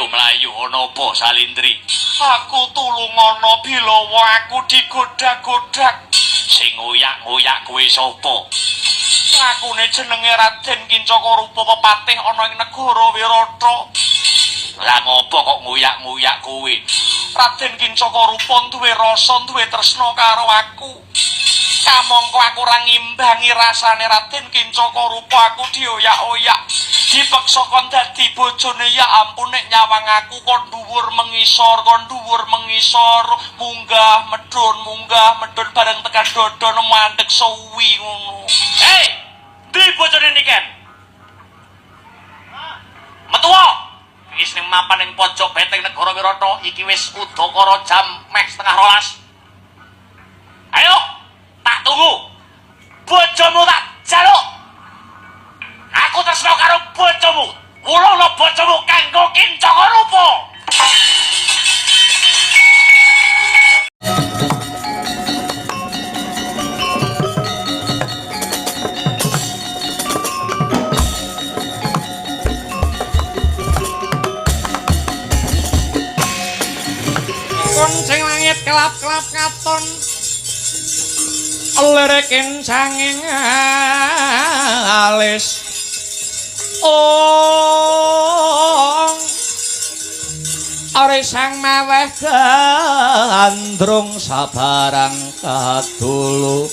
mlayu ana apa Salindri? Aku tulung ana bilawa aku digodak-godak. Sing ngoyak-ngoyak kuwi sapa? Ngakune jenenge Raden Kincakorupa pepatih ana ing negara Wirata. Lah ngopo kok ngoyak-ngoyak kuwi? Raden Kincakorupa duwe rasa, duwe tresna karo aku. Kamangka aku ora ngimbangi rasane Raden Kincakorupa, aku dioyak-oyak. Dipeksa kon dadi bojone, ya ampun nek nyawang aku kon dhuwur mengisor, munggah medhun bareng tekan dodon mandeg suwi ngono. Hei, ndi bojone niken? Metuwa. Wis ning mapan ning pojok benteng negara Wirata iki wis udakara jam meh 11:30. Ayo, tak tunggu. Bojomu tak jaluk. Aku tresna karo bojomu. Wulana bojomu kanggo Kincakorupa. Kuncing langit kelap-kelap katon. Lirikin sanging alis. Ore sang meweh gandrung sabarang kadulu.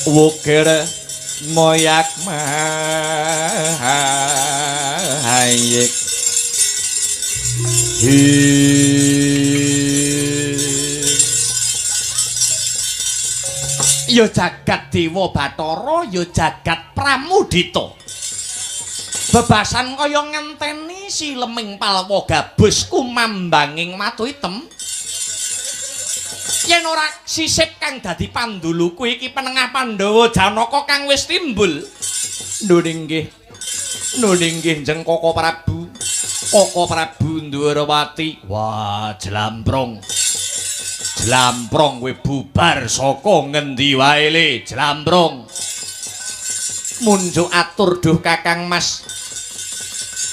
Wukir moyak mayik. Ya jagat Dewa Bathara, ya jagat Pramudita. Bebasan kaya ngenteni si leming palwa gabus kumambanging watu item. Yen ora sisip kang dadi panduluku iki penengah Pandhawa Janaka kang wis timbul. Nuning nggih Jeng Koko Prabu. Koko Prabu Ndwarawati. Wah, jlamprong. Jlamprong kowe bubar saka ngendi wae le, jlamprong. Munjuk atur duh Kakang Mas.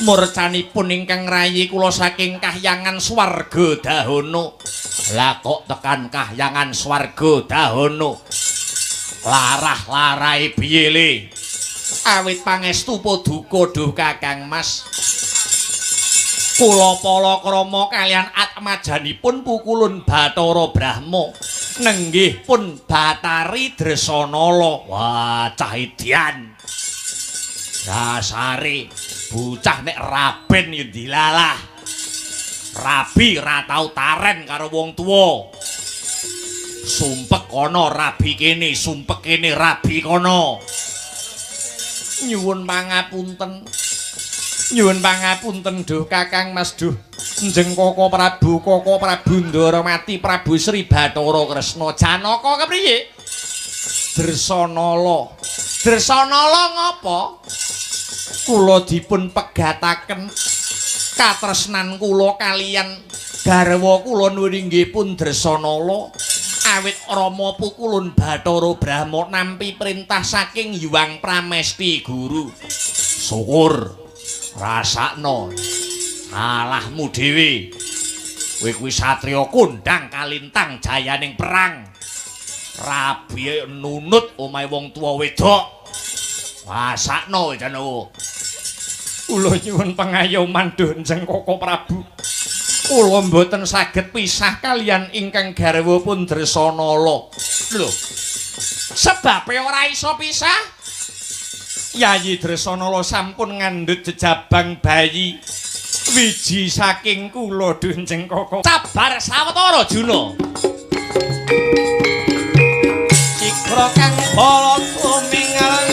Murcanipun ingkang rayi kula saking Kahyangan Swarga Dahana. Lah kok tekan Kahyangan Swarga Dahana. Larah-larahe piye le? Awit pangestu paduka duh Kakang Mas. Kula palakrama kalian atmajanipun pukulun Bathara Brahma nenggih pun Bathari Dresanala. Wah, cah edian. Dasare bocah nek raben ya dilalah. Rabi ra tau taren karo wong tuwa. Sumpek kono rabi kene, sumpek kene rabi kono. Nyuwun pangapunten. Nyuwun pangapunten duh Kakang Mas duh Njeng Koko Prabu Ndwarawati Prabu Sri Bathara Kresna Janaka kepriye? Dresanala. Dresanala ngapa? Kula dipun pegataken katresnan kula kaliyan garwa kula nuringgipun Dresanala awit Rama pukulun Bathara Brahma nampi perintah saking Hyang Pramesti Guru. Syukur rasakno alahmu dhewe. Kowe kuwi satriya kondhang kalintang jayaning perang. Rabi nunut omahe wong tuwa wedok. Wasakno Janaka. Kula nyuwun pangayoman duh Njeng Koko Prabu. Kula mboten saged pisah kalian ingkang garwapun Dresanala. Lho. Sebabe ora iso pisah? Yayi Dresanala sampun ngandhut jejabang bayi wiji saking kula duh Njeng Koko. Sabar sawetara Juna. Cikra kang bala tumingal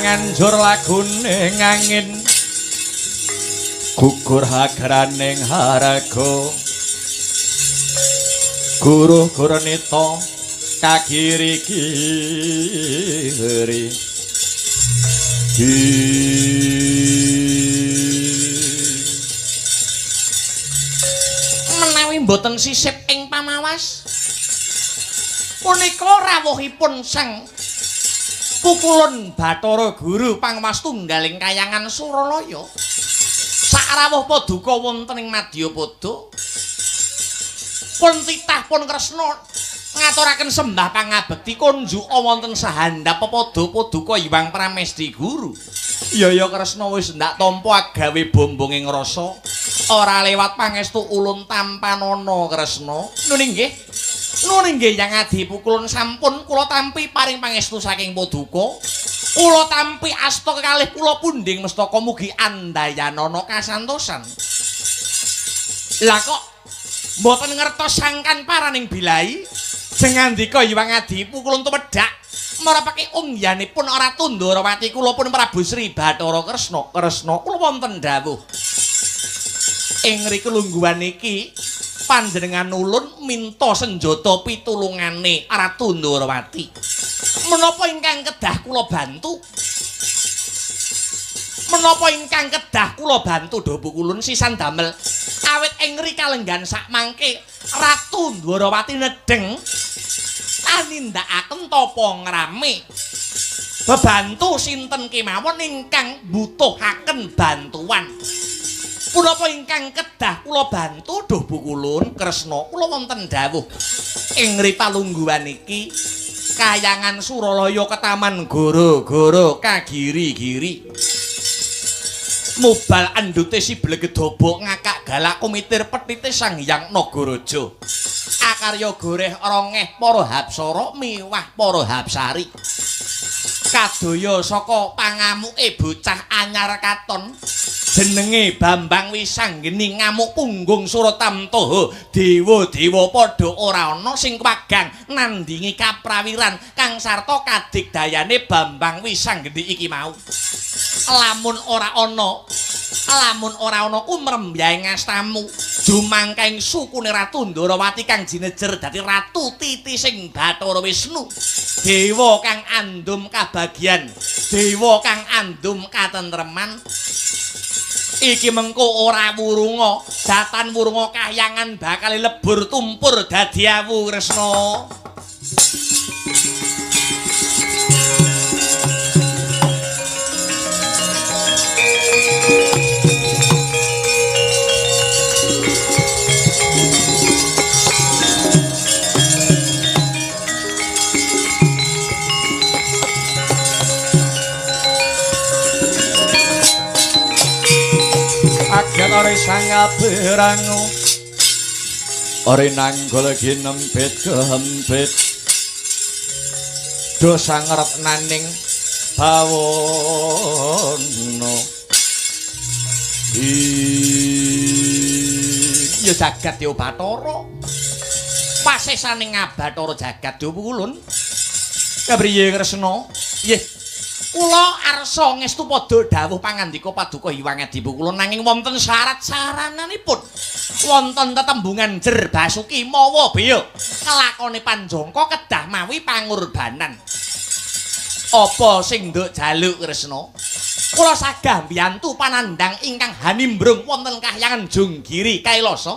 nganjur lagune ngangin gugur hagraning haraga guru gurnita kagiri-giri menawi mboten sisip ing pamawas punika rawuhipun sang pukulun Bathara Guru pangwas tunggaling kayangan Suralaya sak rawuh paduka wonten ing Madyapada pun titah pun Kresna ngaturaken sembah pangabekti konjuk wonten sahandhap pepada paduka Hyang Pramesti Guru ya Kresna wis ndak tampa agawe bombonging rasa ora lewat pangestu ulun tampanana Kresna nuning nggih Yang Adi Pukulun sampun kula tampi paring pangestu saking paduka kula tampi asta kekalih kula pundhing mestaka mugi andayanana kasantosan lah kok mboten ngertos sangkan paraning bilai jengandika Hyang Adi Pukulun tumedhak marapake ungyanipun ora Tundharawati kula pun Prabu Sri Bathara Kresna kula wonten dawuh ing mriku lungguhan iki panjenengan ulun minta senjata pitulungane Ratu Ndharawati. Menapa ingkang kedah kula bantu? Menapa ingkang kedah kula bantu Dawa Kulun sisan damel awit ing mriki kalenggan sak mangke Ratu Ndharawati nedeng tanindakaken tapa ngrame. Bebantu sinten kemawon ingkang butuhaken bantuan. Punapa ingkang kedah kula bantu Dawa Kulun Kresna kula wonten dawuh ing ripalungguhan iki kayangan Suralaya ketaman goro-goro kagiri-giri mubal andute si blegedobok ngakak galak kumitir petite Sang Hyang Nagaraja akarya goreh rongeh para hapsara miwah para hapsari kadaya saka pangamuke bocah anyar katon jenenge Bambang Wisanggeni ngamuk punggung Suratamtaha dewa-dewa padha ora ana sing wagang nandingi kaprawiran kang sarta kadigdayane Bambang Wisanggeni iki mau lamun ora ana kumrembyahe ngastamu jumangkaing sukune Ratu Ndharawati kang jinejer dadi Ratu Titising Bathara Wisnu dewa kang andum kabagyan dewa kang andum katentreman iki mengko ora wurunga datan wurunga kahyangan bakal lebur tumpur dadi awu Kresna agen ora sanga berangu ora nanggol ginempit kehempit dosa ngretnaning bawana ya jagat ya Bathara pasesaning Bathara jagat Dawa Kulun kepriye Kresna nggih kula arsa ngestu padha dawuh pangandika paduka Hyang Adi Pukulun nanging wonten syarat-syarananipun wonten tetembungan jer Basuki mawa beya kelakone Panjangka kedah mawi pangorbanan apa sing nduk jaluk Kresna kula sagah mbiyantu panandhang ingkang hanimbrung wonten kahyangan Jonggiri Kailasa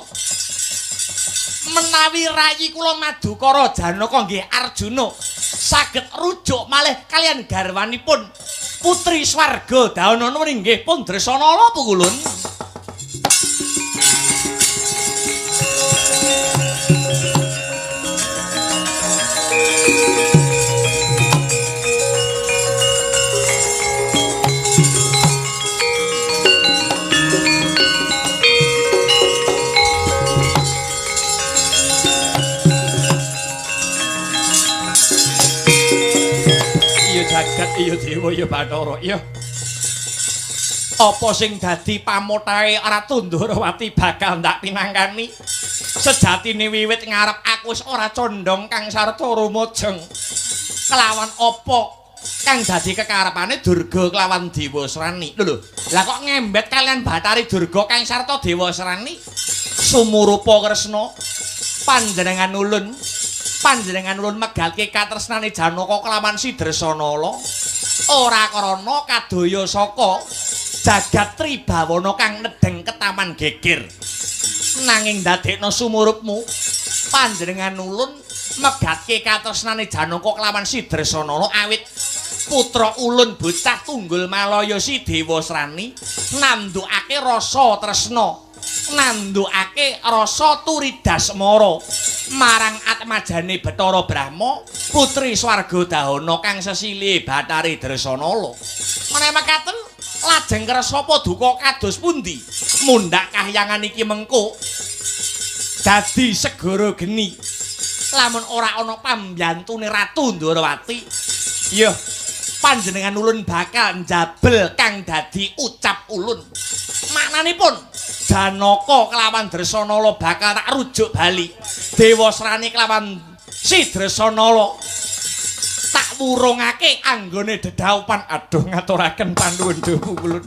menawi rayi kula Madukara Janaka nggih Arjuna saged rujuk malih kalian garwanipun Putri Swarga Dawana nggih pun Dresanala Pukulun jagat iya dewa ya Bathara iya apa sing dadi pamothahe Ratu Ndharawati bakal ndak pinangkani sejatine wiwit ngarep aku wis ora condong kang sarta rumujeng kelawan apa kang dadi kekarepane Durga kelawan Dewa Srani. Lho, lah kok ngembet kalian Bathari Durga kang sarta Dewa Srani? Sumurupa Kresna panjenengan ulun megalke katresnane Janaka kelawan Sidresanala ora krana kadaya saka jagat Tribawana kang nedeng ketaman geger. Nanging dadekno sumurupmu panjenengan ulun megatke katresnane Janaka kelawan Sidresanala awit putra ulun bocah tunggul Malaya si Dewa Srani nandukake rasa tresna nandukake rasa turidasmara marang atmajane Bathara Brahma putri swarga dahana kang sesilih Bathari Dresanala. Menawi mekaten lajeng kersa apa duka kados pundi mundhak kahyangan iki mengko dadi segara geni lamun ora ana pambantune Ratu Ndrawati. Iya, panjenengan ulun bakal njabel kang dadi ucap ulun. Maknanipun Janaka kelawan Dresanala bakal tak rujuk bali. Dewa Srani kelawan Sidresanala tak wurungake anggone dedaupan. Aduh ngaturaken panuwun dhuwur ulun.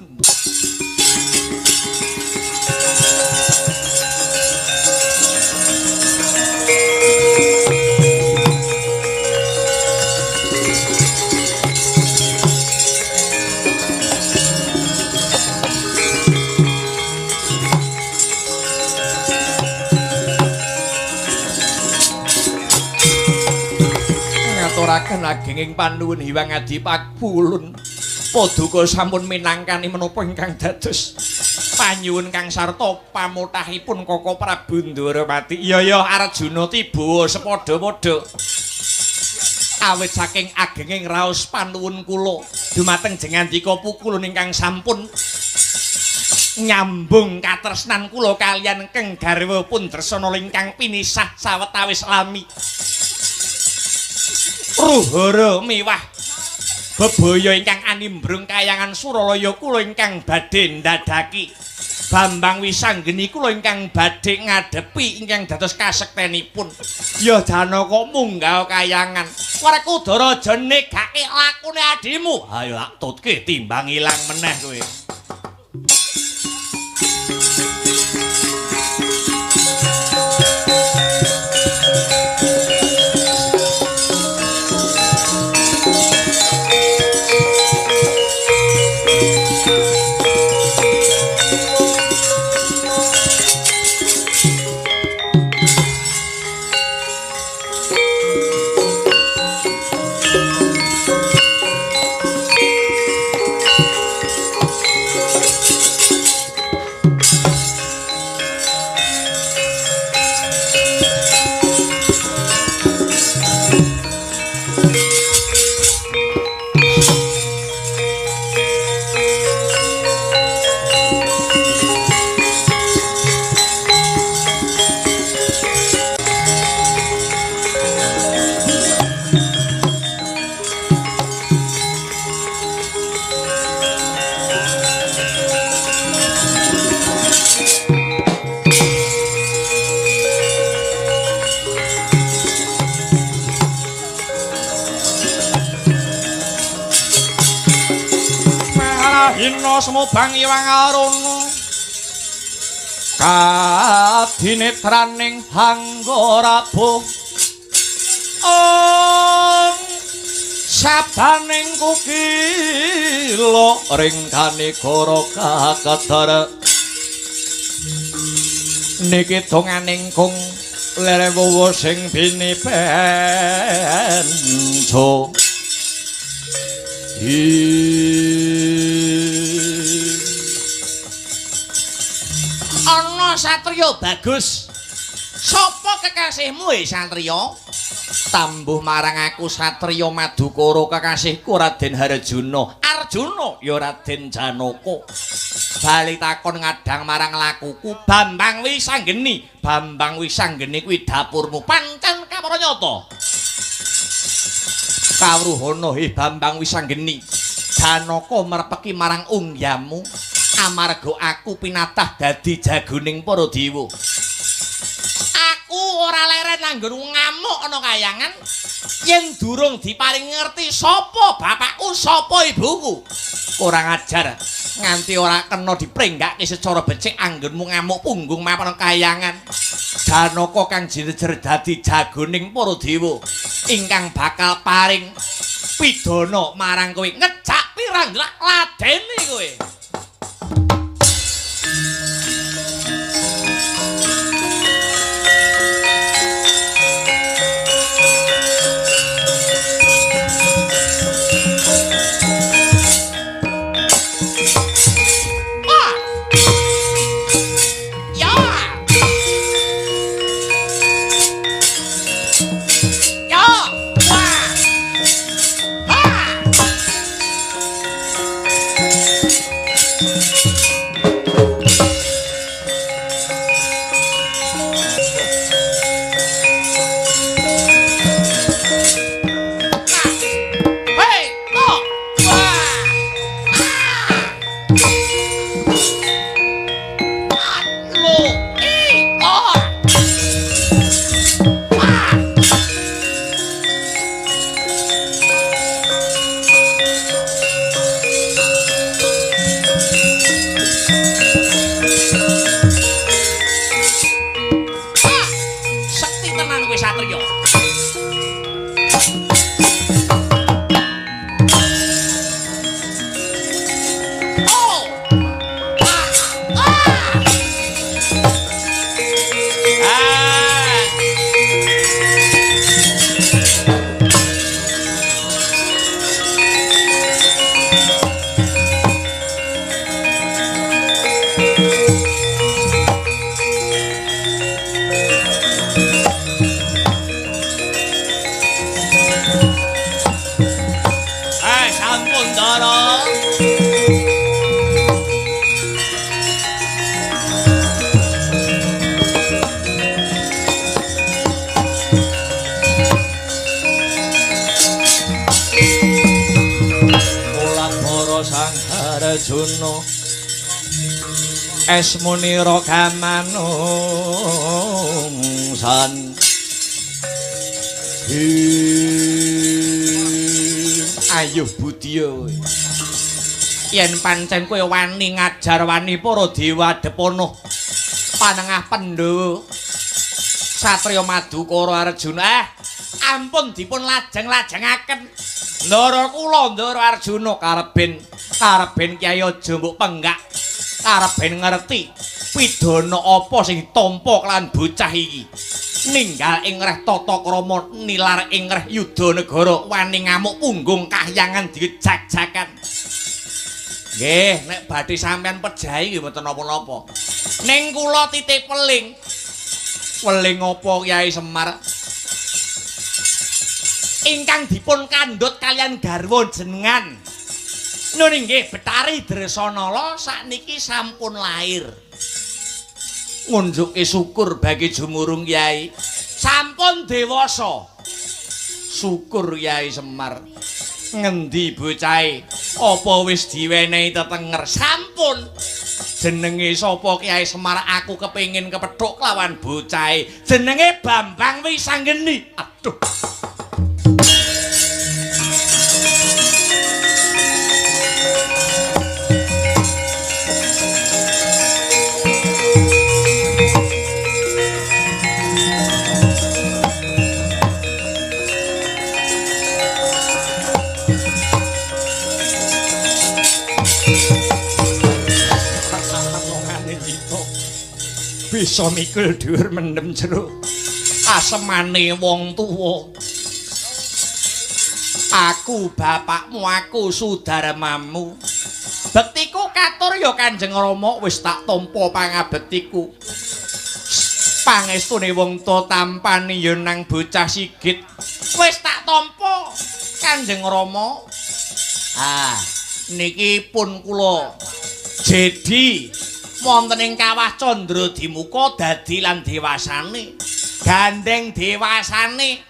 Ngaturaken agenging panuwun Hyang Adipakpulun. Paduka sampun minangkani menapa ingkang dados panyuwun kang sarta pamutahipun Kaka Prabu Ndrawati. Iya Arjuna tiba sepadha-padha. Awit saking agenging raos panuwun kula dumateng jengandika pukulun ingkang sampun nyambung katresnan kula kaliyan keng garwa pun Dresanala ingkang pinisah sawetawis lami. Ruhara miwah bebaya ingkang animbrung kayangan Suralaya kula ingkang badhe ndadaki Bambang Wisanggeni kula ingkang badhe ngadepi ingkang dados kasektenipun. Ya Janaka munggah kayangan Werkudara aja negake lakune adimu. Ayo tak tutke timbang ilang meneh kowe. Hina sumubang iwang aruna kadinetraning hanggarabuh sabaning kukila ringkane goro kakadara niki donganing kung lerewu sing bini benjo ana satriya bagus. Sapa kekasihmu satriya? Tambuh marang aku satriya Madukara kekasihku Raden Harjuna. Arjuna ya Raden Janaka. Bali takon ngadang marang lakuku Bambang Wisanggeni. Bambang Wisanggeni kuwi dapurmu pancen kapranyata. Kawruhana Bambang Wisanggeni. Janaka merpeki marang ungyamu amarga aku pinatah dadi jagoning para dewa. Aku ora leren anggon ngamuk ana kayangan yen durung diparing ngerti sapa bapakku sapa ibuku kurang ajar nganti ora kena diprenggake secara becik anggenmu ngamuk punggung mapan kayangan Janaka kang jejer dadi jagoning para dewa ingkang bakal paring pidana marang kowe ngejak pirang ladene kowe Arjuna esmunira kamanungsan ayo Budya yen pancen kowe wani ngajar wani para dewa Depana panengah Pandhawa Satriya Madukara Arjuna ampun dipun lajeng-lajengaken Ndara kula Ndara Arjuna kareben Kyai aja mbok penggak kareben ngerti pidana apa sing ditampa kelan bocah iki ninggal ing reh tata krama nilar ing reh yuda negara wani ngamuk punggung kahyangan dijak-jakan nggih nek badhe sampean pejahi nggih mboten napa-napa ning kula titik weling apa Kyai Semar ingkang dipun kandhut kalian garwa jenengan nun inggih Betari Dresanala sakniki sampun lair ngunjuki syukur bagi jumurung Kyai sampun dewasa syukur Kyai Semar ngendi bocahe apa wis diwenehi tetenger sampun jenenge sapa Kyai Semar aku kepengin kepethuk lawan bocahe jenenge Bambang Wisanggeni aduh bisa mikul dhuwur mendem jero asemane wong tuwa aku bapakmu aku sudarmamu bektiku katur ya Kanjeng Rama wis tak tampa pangabektiku pangestune wong tuwa tampani ya nang bocah sigit wis tak tampa Kanjeng Rama niki pun kula jedi wonten ing kawah Candra Dimuka dadi lan dewasane gandeng dewasane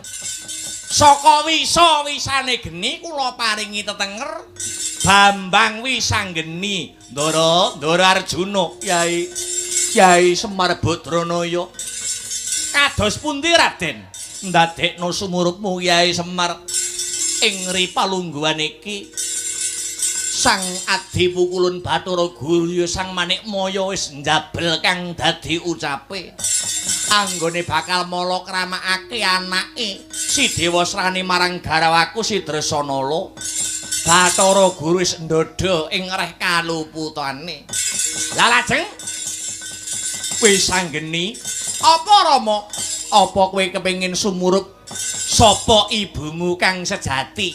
saka wisane geni kula paringi tetenger Bambang Wisanggeni Ndara Arjuna Kyai Semar Badranaya kados pundi Raden ndadekno sumurupmu Kyai Semar ing ripalungguhan iki Sang Adi Pukulun Bathara Guru Sang Manikmaya wis njabel kang dadi ucape anggone bakal mala kramakake anake si Dewa Srani marang garawaku si Dresanala Bathara Guru wis ndodho ing reh kaluputane la lajeng wis anggeni apa Rama apa kowe kepengin sumurup sapa ibumu kang sejati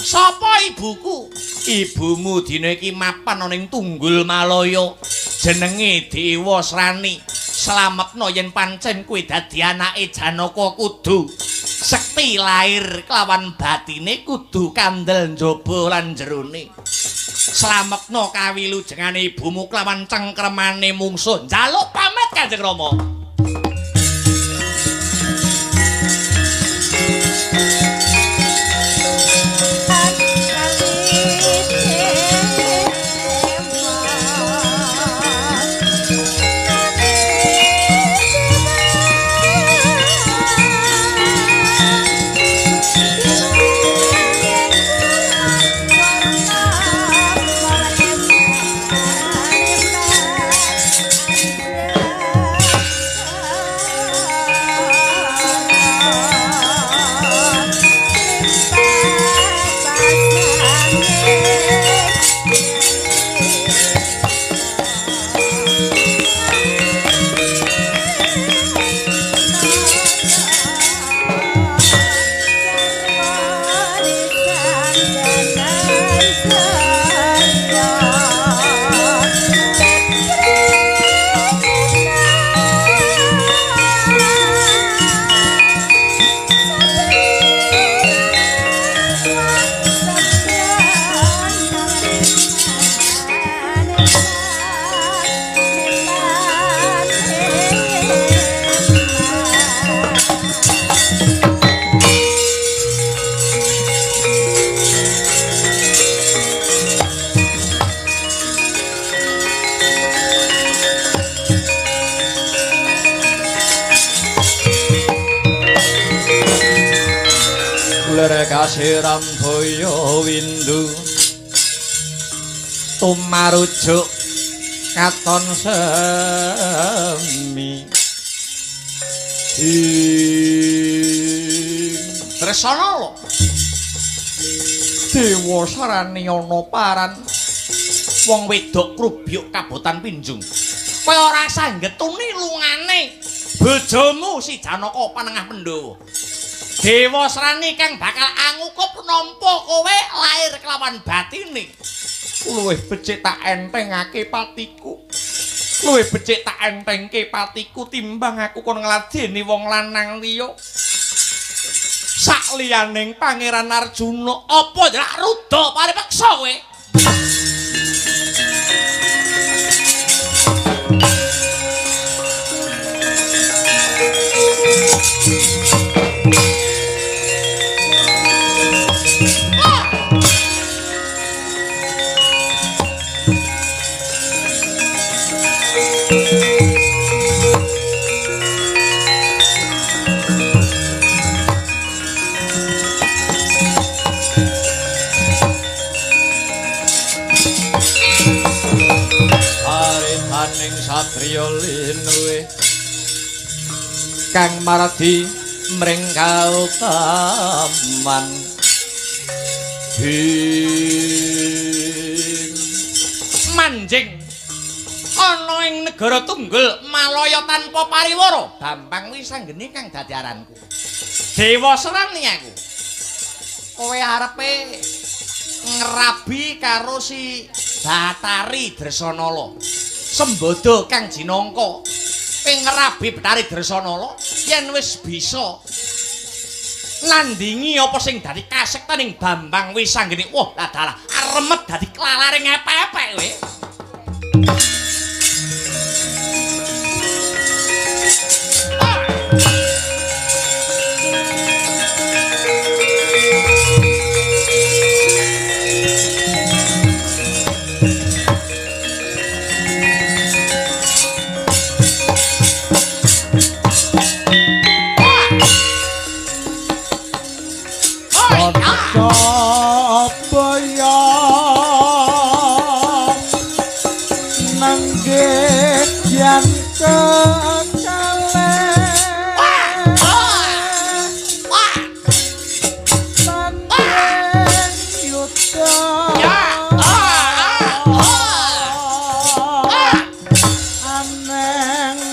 sapa ibuku ibumu dina iki mapan ana ing Tunggul Malaya jenenge Dewa Srani slametna yen pancen kowe dadi anake Janaka kudu sekti lair kelawan batine kudu kandel njaba lan jerone slametna kawilujengane ibumu kelawan cengkremane mungsuh njaluk pamit Kanjeng Rama. Kasiram boyo windu tumarujuk katon semi Dresanala Dewa Srani ana paran wong wedok krubyuk kabotan Pinjung kowe ora sanggetuni lungane bojomu si Janaka Panengah Pandhawa Dewa Srani kang bakal angukup nampa kowe lair kelawan batine. Luwih becik tak entengake patiku. Luwih becik tak entengke patiku timbang aku kon ngladeni wong lanang liya. Sakliyaning Pangeran Arjuna, apa dak ruda paripeksa kowe? Satriya linuwe kang maradi mring kautaman manjing ana ing negara Tunggul Malaya tanpa pariwara Bambang Wisanggeni kang dadi aranku Dewa Srani aku kowe arepe ngrabi karo si Batari Dresanala Sembada kang jinangka ing ngrabi Betari Dresanala yen wis bisa nandingi apa sing dadi kasektaning Bambang Wisanggeni. Wah, ladalah aremet dadi klalare ngepek-epek kowe.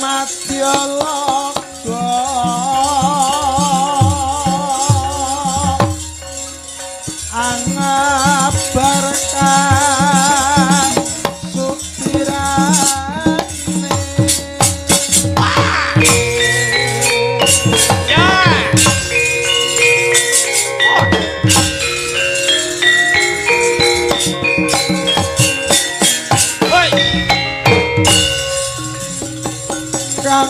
madya loka angabarkan sukirane kang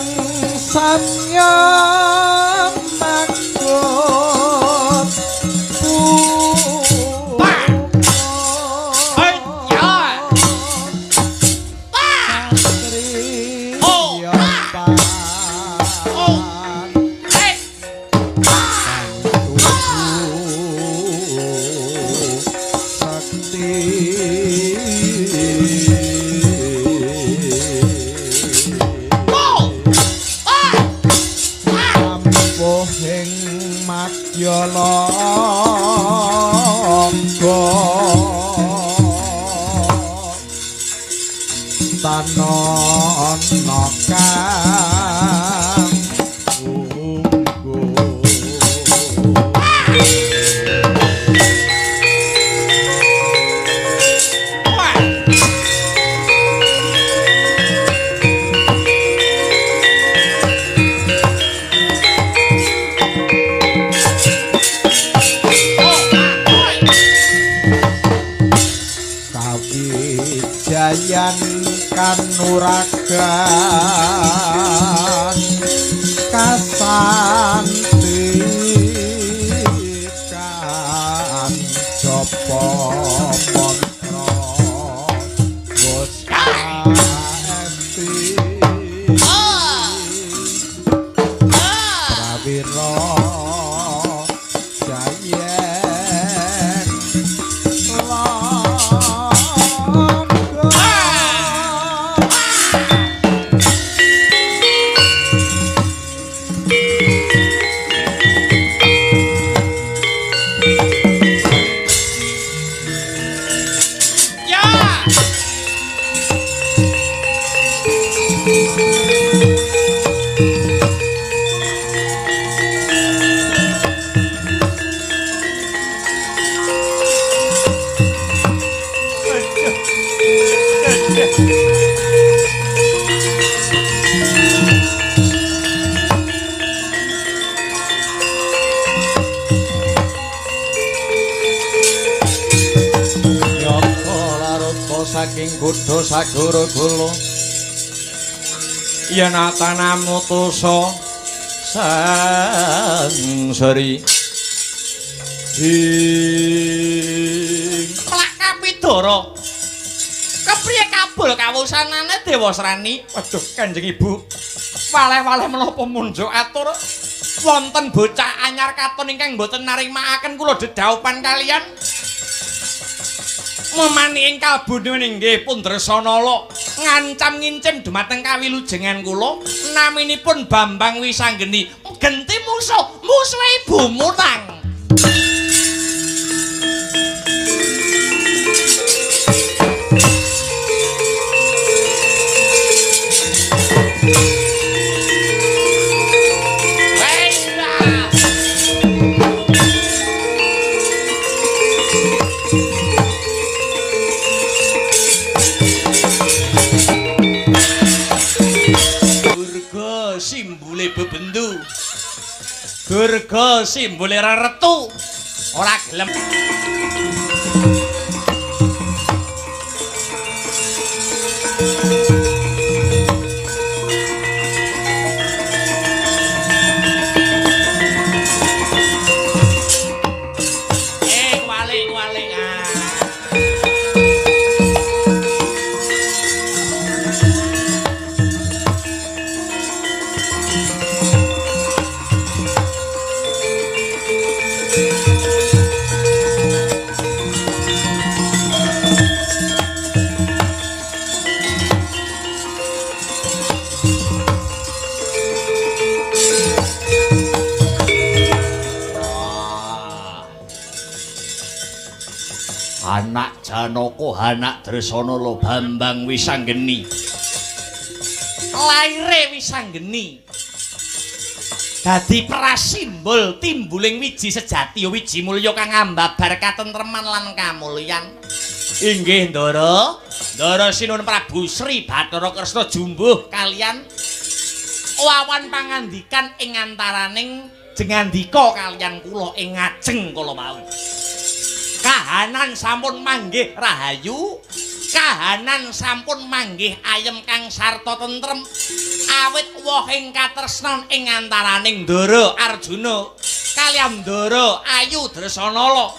samyam mangkut tanon nokang kawijayan kanuragan kasantikan jopo mantra Gusti prawira jayen saking kutha sagara kula yen atanamu tusa sangsari plak kapidara kepriye kabul kawusanane Dewa Srani. Waduh Kanjeng Ibu, waleh-waleh menapa munjuk atur wonten bocah anyar katon ingkang boten narimakaken kula dedaupan kalian memani ing kalbune inggih Pundrasanala ngancam ngincim dumateng kawilujengan kula naminipun Bambang Wisanggeni genti musuhe Ibu Munang. Simbole bebendu Durga simbole reretu ora gelem walik anak Janaka anak Drasanala Bambang Wisanggeni laire Wisanggeni dadi prasimbol timbuling wiji sejati wiji mulya kang ambabar katentreman lan kamulyan. Inggih Ndara, Ndara Sinuhun Prabu Sri Bathara Kresna jumbuh kalian wawan pangandikan ing antaraning jengandika kaliyan kula ing ngajeng kala wau. Kahanan sampun manggih rahayu, kahanan sampun manggih ayem kang sarta tentrem awit wohing katresnan ing antaraning Ndara Arjuna kaliyan Ndara Ayu Dresanala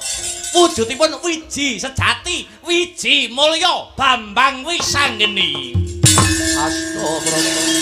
wujudipun wiji sejati wiji mulya Bambang Wisanggeni. Astagfirullah.